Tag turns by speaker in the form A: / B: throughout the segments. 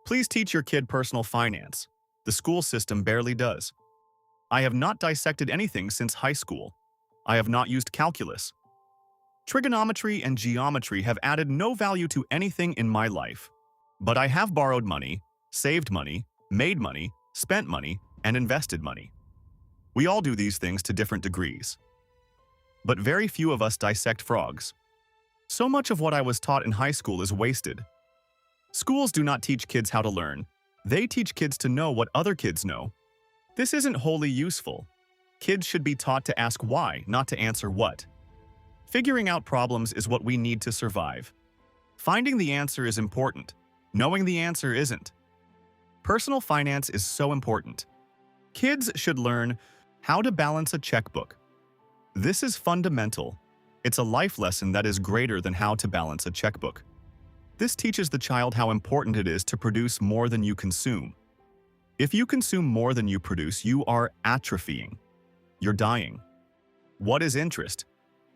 A: Please teach your kid personal finance. The school system barely does. I have not dissected anything since high school. I have not used calculus. Trigonometry and geometry have added no value to anything in my life. But I have borrowed money, saved money, made money, spent money, and invested money. We all do these things to different degrees. But very few of us dissect frogs. So much of what I was taught in high school is wasted. Schools do not teach kids how to learn. They teach kids to know what other kids know. This isn't wholly useful. Kids should be taught to ask why, not to answer what. Figuring out problems is what we need to survive. Finding the answer is important. Knowing the answer isn't. Personal finance is so important. Kids should learn how to balance a checkbook. This is fundamental. It's a life lesson that is greater than how to balance a checkbook. This teaches the child how important it is to produce more than you consume. If you consume more than you produce, you are atrophying. You're dying. What is interest?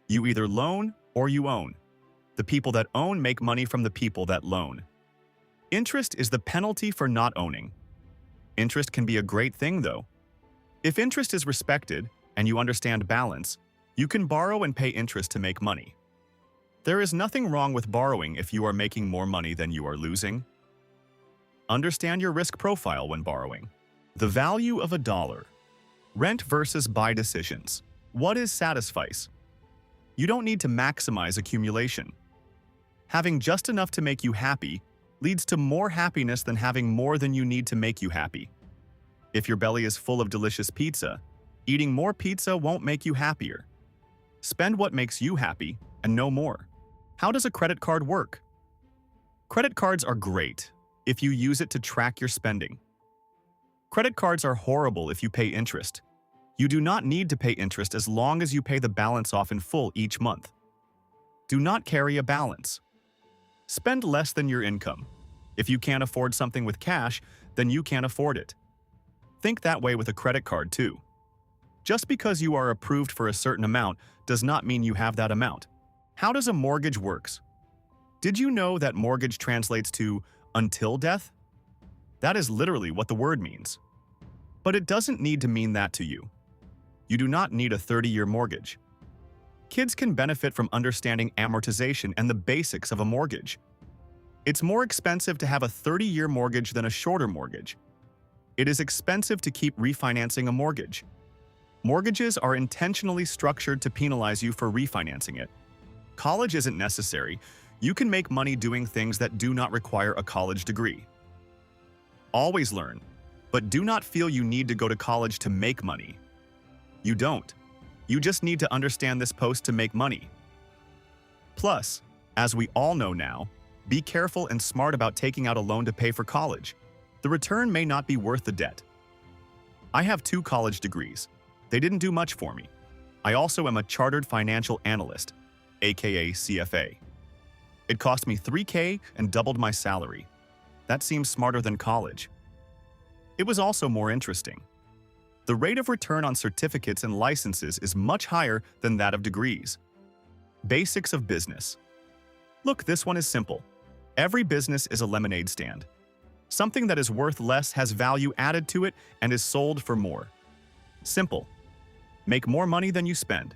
A: You either loan or you own. The people that own make money from the people that loan. Interest is the penalty for not owning. Interest can be a great thing, though. If interest is respected and you understand balance, you can borrow and pay interest to make money. There is nothing wrong with borrowing if you are making more money than you are losing. Understand your risk profile when borrowing. The value of $1. Rent versus buy decisions. What is satisfice? You don't need to maximize accumulation. Having just enough to make you happy leads to more happiness than having more than you need to make you happy. If your belly is full of delicious pizza, eating more pizza won't make you happier. Spend what makes you happy and no more. How does a credit card work? Credit cards are great if you use it to track your spending. Credit cards are horrible if you pay interest. You do not need to pay interest as long as you pay the balance off in full each month. Do not carry a balance. Spend less than your income. If you can't afford something with cash, then you can't afford it. Think that way with a credit card too. Just because you are approved for a certain amount does not mean you have that amount. How does a mortgage works? Did you know that mortgage translates to until death? That is literally what the word means. But it doesn't need to mean that to you. You do not need a 30-year mortgage. Kids can benefit from understanding amortization and the basics of a mortgage. It's more expensive to have a 30-year mortgage than a shorter mortgage. It is expensive to keep refinancing a mortgage. Mortgages are intentionally structured to penalize you for refinancing it. College isn't necessary. You can make money doing things that do not require a college degree. Always learn, but do not feel you need to go to college to make money. You don't. You just need to understand this post to make money. Plus, as we all know now, be careful and smart about taking out a loan to pay for college. The return may not be worth the debt. I have 2 college degrees. They didn't do much for me. I also am a chartered financial analyst, aka CFA. It cost me $3,000 and doubled my salary. That seems smarter than college. It was also more interesting. The rate of return on certificates and licenses is much higher than that of degrees. Basics of business. Look, this one is simple. Every business is a lemonade stand. Something that is worth less has value added to it and is sold for more. Simple. Make more money than you spend.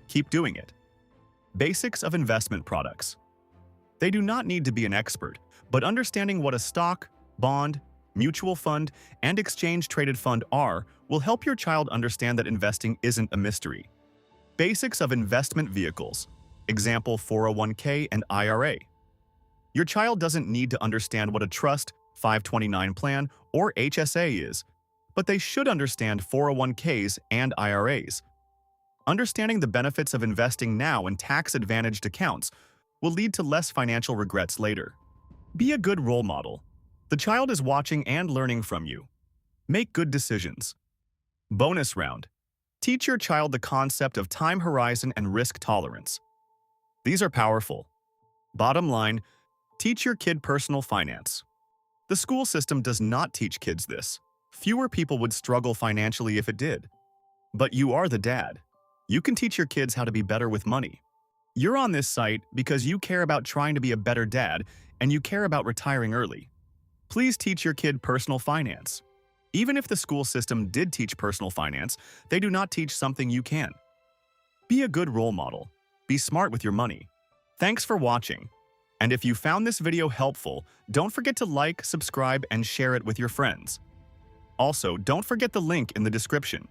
A: Keep doing it. Basics of investment products. They do not need to be an expert, but understanding what a stock, bond, mutual fund, and exchange-traded fund are will help your child understand that investing isn't a mystery. Basics of investment vehicles. Example 401k and IRA. Your child doesn't need to understand what a trust, 529 plan, or HSA is, but they should understand 401ks and IRAs. Understanding the benefits of investing now in tax-advantaged accounts will lead to less financial regrets later. Be a good role model. The child is watching and learning from you. Make good decisions. Bonus round. Teach your child the concept of time horizon and risk tolerance. These are powerful. Bottom line, teach your kid personal finance. The school system does not teach kids this. Fewer people would struggle financially if it did. But you are the dad. You can teach your kids how to be better with money. You're on this site because you care about trying to be a better dad and you care about retiring early. Please teach your kid personal finance. Even if the school system did teach personal finance, they do not teach something you can. Be a good role model. Be smart with your money. Thanks for watching. And if you found this video helpful, don't forget to like, subscribe, and share it with your friends. Also, don't forget the link in the description.